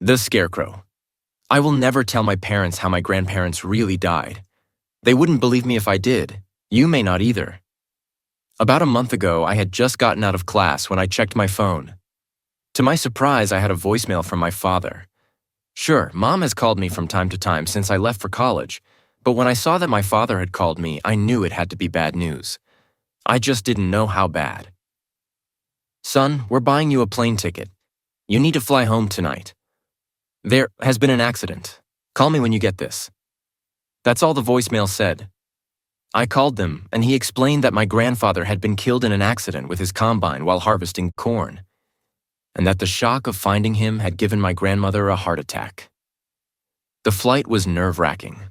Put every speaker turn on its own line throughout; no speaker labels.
The Scarecrow. I will never tell my parents how my grandparents really died. They wouldn't believe me if I did. You may not either. About a month ago, I had just gotten out of class when I checked my phone. To my surprise, I had a voicemail from my father. Sure, Mom has called me from time to time since I left for college, but when I saw that my father had called me, I knew it had to be bad news. I just didn't know how bad. Son, we're buying you a plane ticket. You need to fly home tonight. There has been an accident. Call me when you get this. That's all the voicemail said. I called them, and he explained that my grandfather had been killed in an accident with his combine while harvesting corn, and that the shock of finding him had given my grandmother a heart attack. The flight was nerve-wracking.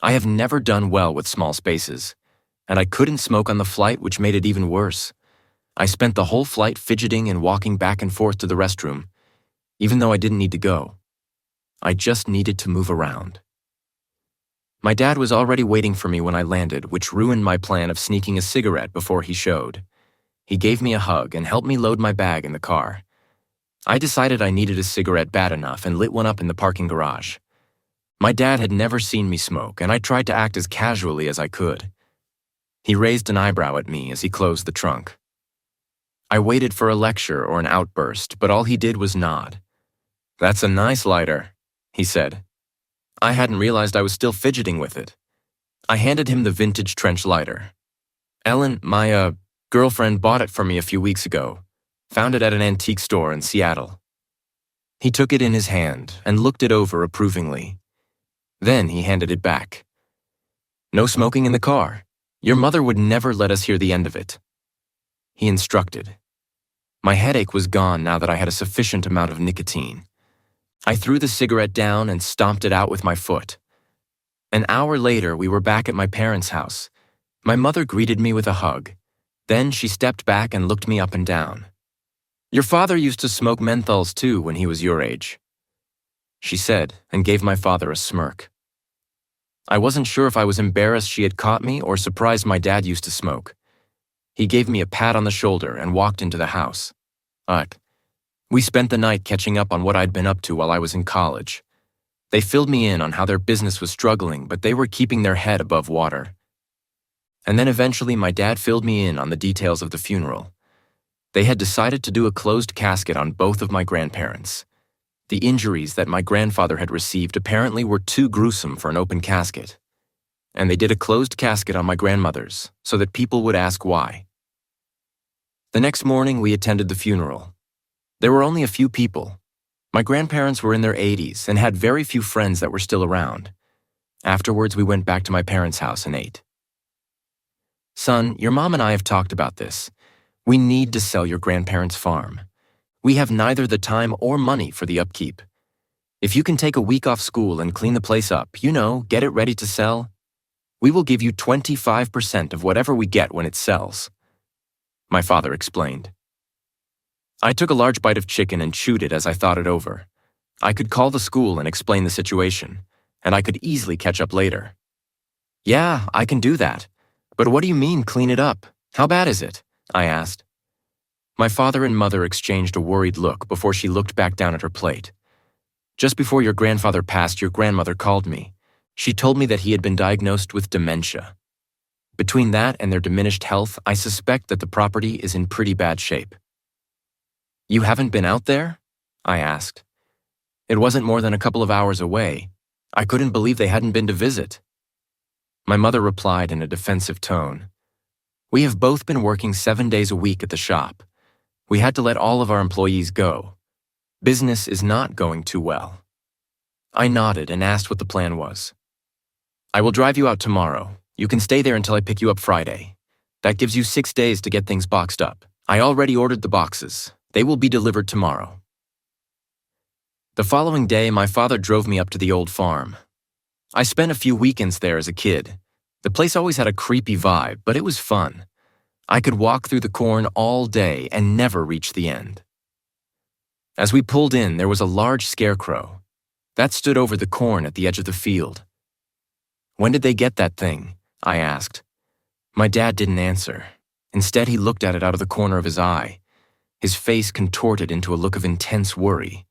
I have never done well with small spaces, and I couldn't smoke on the flight, which made it even worse. I spent the whole flight fidgeting and walking back and forth to the restroom, even though I didn't need to go. I just needed to move around. My dad was already waiting for me when I landed, which ruined my plan of sneaking a cigarette before he showed. He gave me a hug and helped me load my bag in the car. I decided I needed a cigarette bad enough and lit one up in the parking garage. My dad had never seen me smoke, and I tried to act as casually as I could. He raised an eyebrow at me as he closed the trunk. I waited for a lecture or an outburst, but all he did was nod. "That's a nice lighter," he said. I hadn't realized I was still fidgeting with it. I handed him the vintage trench lighter. Ellen, my girlfriend, bought it for me a few weeks ago. Found it at an antique store in Seattle. He took it in his hand and looked it over approvingly. Then he handed it back. "No smoking in the car. Your mother would never let us hear the end of it," he instructed. My headache was gone now that I had a sufficient amount of nicotine. I threw the cigarette down and stomped it out with my foot. An hour later, we were back at my parents' house. My mother greeted me with a hug. Then she stepped back and looked me up and down. "Your father used to smoke menthols too when he was your age," she said, and gave my father a smirk. I wasn't sure if I was embarrassed she had caught me or surprised my dad used to smoke. He gave me a pat on the shoulder and walked into the house. We spent the night catching up on what I'd been up to while I was in college. They filled me in on how their business was struggling, but they were keeping their head above water. And then eventually my dad filled me in on the details of the funeral. They had decided to do a closed casket on both of my grandparents. The injuries that my grandfather had received apparently were too gruesome for an open casket. And they did a closed casket on my grandmother's, so that people would ask why. The next morning, we attended the funeral. There were only a few people. My grandparents were in their 80s and had very few friends that were still around. Afterwards, we went back to my parents' house and ate. "Son, your mom and I have talked about this. We need to sell your grandparents' farm. We have neither the time or money for the upkeep. If you can take a week off school and clean the place up, get it ready to sell, we will give you 25% of whatever we get when it sells," my father explained. I took a large bite of chicken and chewed it as I thought it over. I could call the school and explain the situation, and I could easily catch up later. "Yeah, I can do that. But what do you mean, clean it up? How bad is it?" I asked. My father and mother exchanged a worried look before she looked back down at her plate. "Just before your grandfather passed, your grandmother called me. She told me that he had been diagnosed with dementia. Between that and their diminished health, I suspect that the property is in pretty bad shape." "You haven't been out there?" I asked. It wasn't more than a couple of hours away. I couldn't believe they hadn't been to visit. My mother replied in a defensive tone. "We have both been working 7 days a week at the shop. We had to let all of our employees go. Business is not going too well." I nodded and asked what the plan was. "I will drive you out tomorrow. You can stay there until I pick you up Friday. That gives you 6 days to get things boxed up. I already ordered the boxes. They will be delivered tomorrow." The following day, my father drove me up to the old farm. I spent a few weekends there as a kid. The place always had a creepy vibe, but it was fun. I could walk through the corn all day and never reach the end. As we pulled in, there was a large scarecrow. That stood over the corn at the edge of the field. "When did they get that thing?" I asked. My dad didn't answer. Instead, he looked at it out of the corner of his eye. His face contorted into a look of intense worry.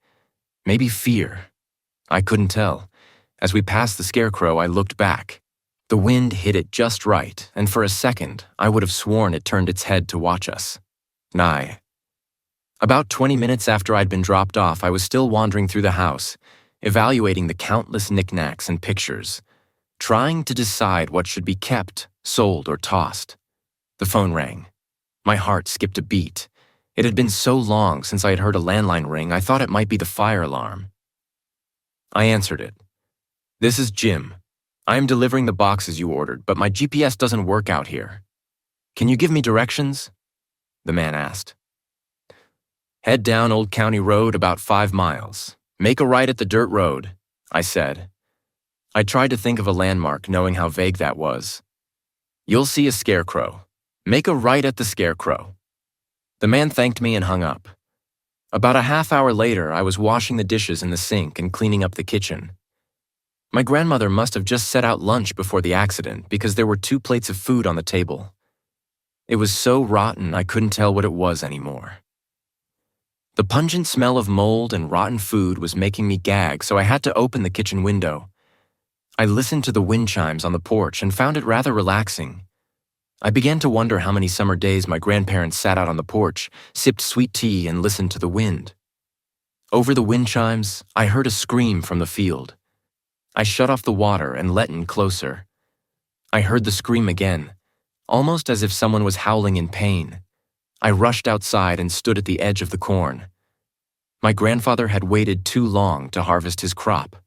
Maybe fear. I couldn't tell. As we passed the Scarecrow, I looked back. The wind hit it just right, and for a second, I would have sworn it turned its head to watch us. Nye. About 20 minutes after I'd been dropped off, I was still wandering through the house, evaluating the countless knickknacks and pictures, trying to decide what should be kept, sold, or tossed. The phone rang. My heart skipped a beat. It had been so long since I had heard a landline ring, I thought it might be the fire alarm. I answered it. "This is Jim. I am delivering the boxes you ordered, but my GPS doesn't work out here. Can you give me directions?" The man asked. "Head down Old County Road about 5 miles. Make a right at the dirt road," I said. I tried to think of a landmark, knowing how vague that was. "You'll see a Scarecrow. Make a right at the Scarecrow." The man thanked me and hung up. About a half hour later, I was washing the dishes in the sink and cleaning up the kitchen. My grandmother must have just set out lunch before the accident because there were 2 plates of food on the table. It was so rotten I couldn't tell what it was anymore. The pungent smell of mold and rotten food was making me gag, so I had to open the kitchen window. I listened to the wind chimes on the porch and found it rather relaxing. I began to wonder how many summer days my grandparents sat out on the porch, sipped sweet tea, and listened to the wind. Over the wind chimes, I heard a scream from the field. I shut off the water and let in closer. I heard the scream again, almost as if someone was howling in pain. I rushed outside and stood at the edge of the corn. My grandfather had waited too long to harvest his crop.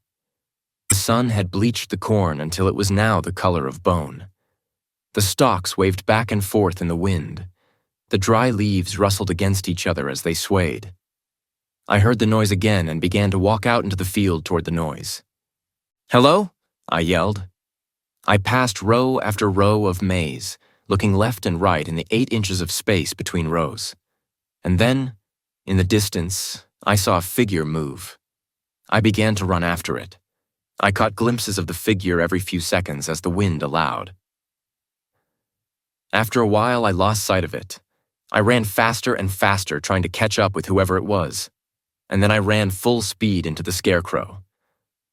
The sun had bleached the corn until it was now the color of bone. The stalks waved back and forth in the wind. The dry leaves rustled against each other as they swayed. I heard the noise again and began to walk out into the field toward the noise. "Hello?" I yelled. I passed row after row of maize, looking left and right in the 8 inches of space between rows. And then, in the distance, I saw a figure move. I began to run after it. I caught glimpses of the figure every few seconds as the wind allowed. After a while, I lost sight of it. I ran faster and faster, trying to catch up with whoever it was. And then I ran full speed into the Scarecrow.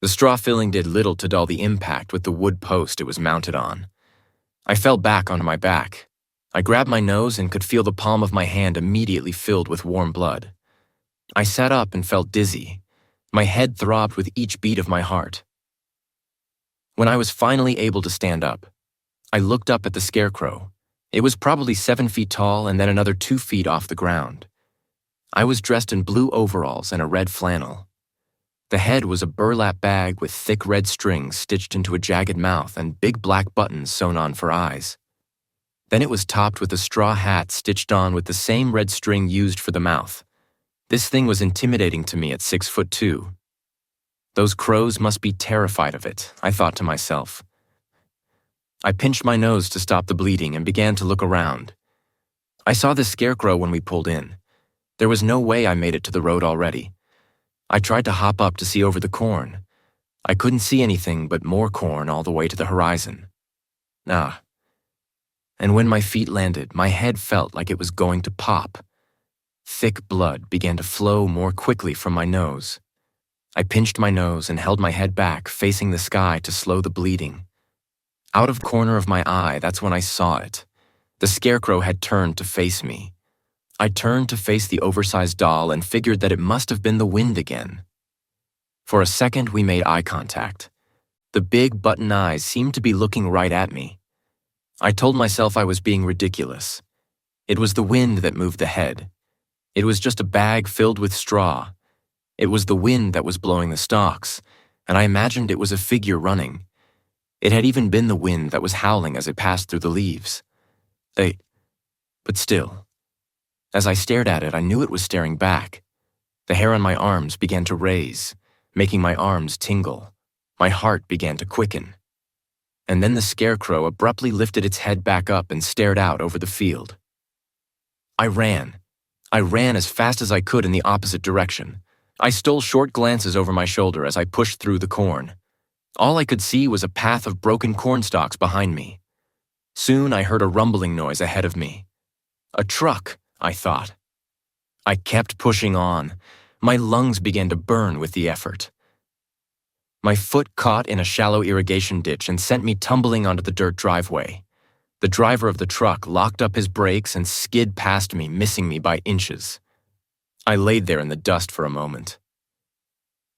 The straw filling did little to dull the impact with the wood post it was mounted on. I fell back onto my back. I grabbed my nose and could feel the palm of my hand immediately filled with warm blood. I sat up and felt dizzy. My head throbbed with each beat of my heart. When I was finally able to stand up, I looked up at the Scarecrow. It was probably 7 feet tall and then another 2 feet off the ground. I was dressed in blue overalls and a red flannel. The head was a burlap bag with thick red strings stitched into a jagged mouth and big black buttons sewn on for eyes. Then it was topped with a straw hat stitched on with the same red string used for the mouth. This thing was intimidating to me at 6'2". Those crows must be terrified of it, I thought to myself. I pinched my nose to stop the bleeding and began to look around. I saw the Scarecrow when we pulled in. There was no way I made it to the road already. I tried to hop up to see over the corn. I couldn't see anything but more corn all the way to the horizon. And when my feet landed, my head felt like it was going to pop. Thick blood began to flow more quickly from my nose. I pinched my nose and held my head back, facing the sky to slow the bleeding. Out of the corner of my eye, that's when I saw it. The Scarecrow had turned to face me. I turned to face the oversized doll and figured that it must have been the wind again. For a second, we made eye contact. The big button eyes seemed to be looking right at me. I told myself I was being ridiculous. It was the wind that moved the head. It was just a bag filled with straw. It was the wind that was blowing the stalks, and I imagined it was a figure running. It had even been the wind that was howling as it passed through the leaves. But still, as I stared at it, I knew it was staring back. The hair on my arms began to raise, making my arms tingle. My heart began to quicken. And then the Scarecrow abruptly lifted its head back up and stared out over the field. I ran. I ran as fast as I could in the opposite direction. I stole short glances over my shoulder as I pushed through the corn. All I could see was a path of broken corn stalks behind me. Soon I heard a rumbling noise ahead of me. A truck, I thought. I kept pushing on. My lungs began to burn with the effort. My foot caught in a shallow irrigation ditch and sent me tumbling onto the dirt driveway. The driver of the truck locked up his brakes and skid past me, missing me by inches. I laid there in the dust for a moment.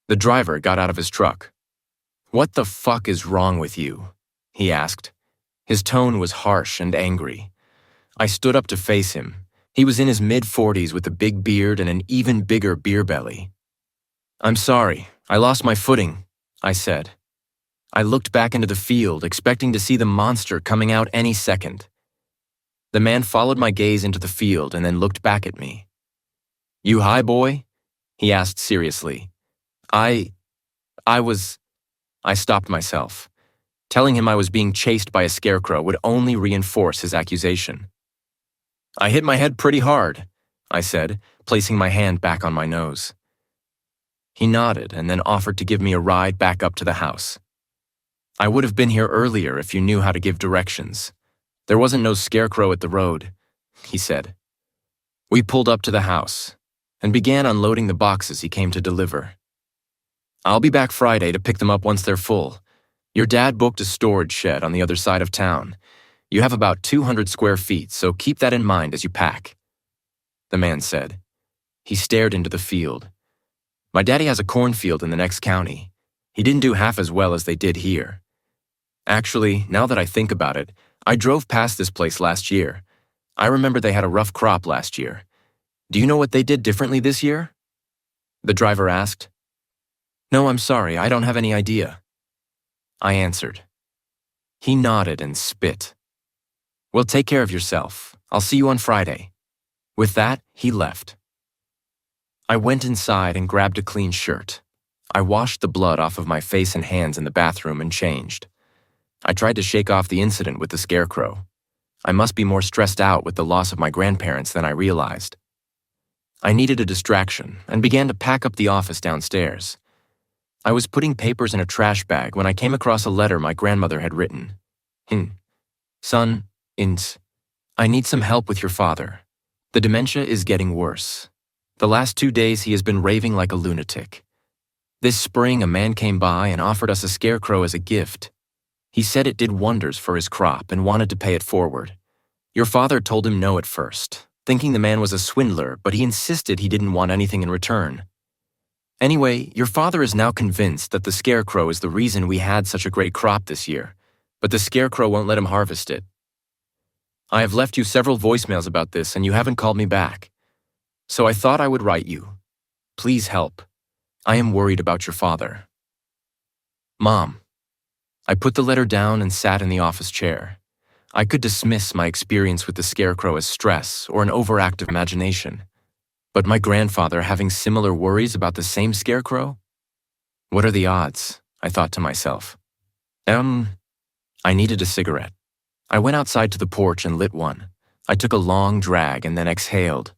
The driver got out of his truck. "What the fuck is wrong with you?" he asked. His tone was harsh and angry. I stood up to face him. He was in his mid-40s with a big beard and an even bigger beer belly. "I'm sorry, I lost my footing," I said. I looked back into the field, expecting to see the monster coming out any second. The man followed my gaze into the field and then looked back at me. "You high, boy?" he asked seriously. I stopped myself. Telling him I was being chased by a scarecrow would only reinforce his accusation. "I hit my head pretty hard," I said, placing my hand back on my nose. He nodded and then offered to give me a ride back up to the house. "I would have been here earlier if you knew how to give directions. There wasn't no scarecrow at the road," he said. We pulled up to the house and began unloading the boxes he came to deliver. "I'll be back Friday to pick them up once they're full. Your dad booked a storage shed on the other side of town. You have about 200 square feet, so keep that in mind as you pack," the man said. He stared into the field. "My daddy has a cornfield in the next county. He didn't do half as well as they did here. Actually, now that I think about it, I drove past this place last year. I remember they had a rough crop last year. Do you know what they did differently this year?" the driver asked. "No, I'm sorry, I don't have any idea," I answered. He nodded and spit. "Well, take care of yourself. I'll see you on Friday." With that, he left. I went inside and grabbed a clean shirt. I washed the blood off of my face and hands in the bathroom and changed. I tried to shake off the incident with the scarecrow. I must be more stressed out with the loss of my grandparents than I realized. I needed a distraction and began to pack up the office downstairs. I was putting papers in a trash bag when I came across a letter my grandmother had written. "Son, I need some help with your father. The dementia is getting worse. The last 2 days he has been raving like a lunatic. This spring a man came by and offered us a scarecrow as a gift. He said it did wonders for his crop and wanted to pay it forward. Your father told him no at first, thinking the man was a swindler, but he insisted he didn't want anything in return. Anyway, your father is now convinced that the scarecrow is the reason we had such a great crop this year, but the scarecrow won't let him harvest it. I have left you several voicemails about this and you haven't called me back. So I thought I would write you. Please help. I am worried about your father. Mom." I put the letter down and sat in the office chair. I could dismiss my experience with the scarecrow as stress or an overactive imagination. But my grandfather having similar worries about the same scarecrow? What are the odds? I thought to myself. I needed a cigarette. I went outside to the porch and lit one. I took a long drag and then exhaled.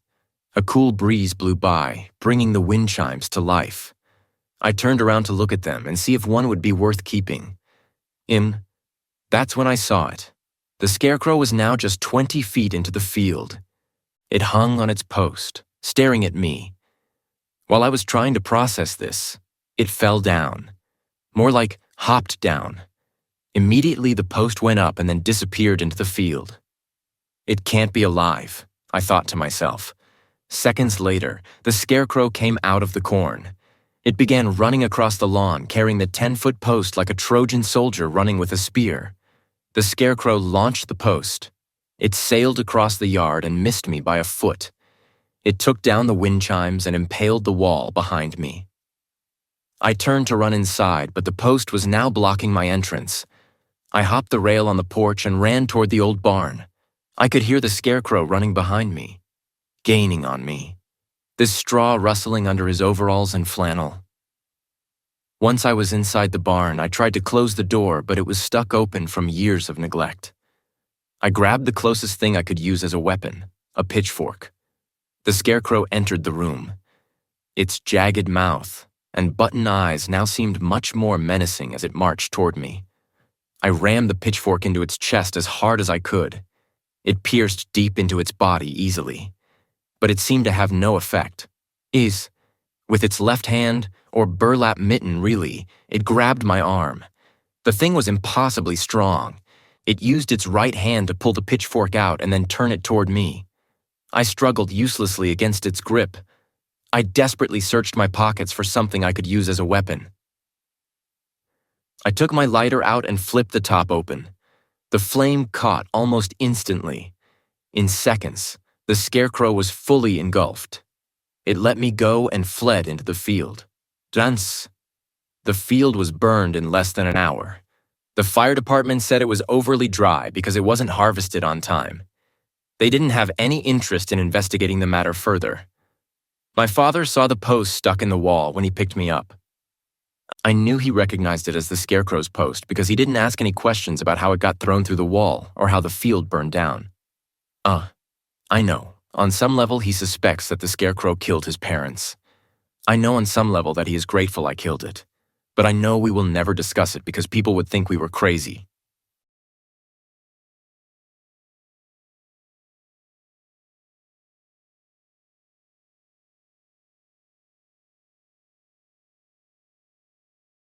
A cool breeze blew by, bringing the wind chimes to life. I turned around to look at them and see if one would be worth keeping. That's when I saw it. The scarecrow was now just 20 feet into the field. It hung on its post, staring at me. While I was trying to process this, it fell down. More like hopped down. Immediately the post went up and then disappeared into the field. It can't be alive, I thought to myself. Seconds later, the scarecrow came out of the corn. It began running across the lawn, carrying the 10-foot post like a Trojan soldier running with a spear. The scarecrow launched the post. It sailed across the yard and missed me by a foot. It took down the wind chimes and impaled the wall behind me. I turned to run inside, but the post was now blocking my entrance. I hopped the rail on the porch and ran toward the old barn. I could hear the scarecrow running behind me, gaining on me. This straw rustling under his overalls and flannel. Once I was inside the barn, I tried to close the door, but it was stuck open from years of neglect. I grabbed the closest thing I could use as a weapon, a pitchfork. The scarecrow entered the room. Its jagged mouth and button eyes now seemed much more menacing as it marched toward me. I rammed the pitchfork into its chest as hard as I could. It pierced deep into its body easily. But it seemed to have no effect. With its left hand, or burlap mitten really, it grabbed my arm. The thing was impossibly strong. It used its right hand to pull the pitchfork out and then turn it toward me. I struggled uselessly against its grip. I desperately searched my pockets for something I could use as a weapon. I took my lighter out and flipped the top open. The flame caught almost instantly. In seconds, the Scarecrow was fully engulfed. It let me go and fled into the field. Dance. The field was burned in less than an hour. The fire department said it was overly dry because it wasn't harvested on time. They didn't have any interest in investigating the matter further. My father saw the post stuck in the wall when he picked me up. I knew he recognized it as the Scarecrow's post because he didn't ask any questions about how it got thrown through the wall or how the field burned down. I know. On some level, he suspects that the Scarecrow killed his parents. I know on some level that he is grateful I killed it. But I know we will never discuss it because people would think we were crazy.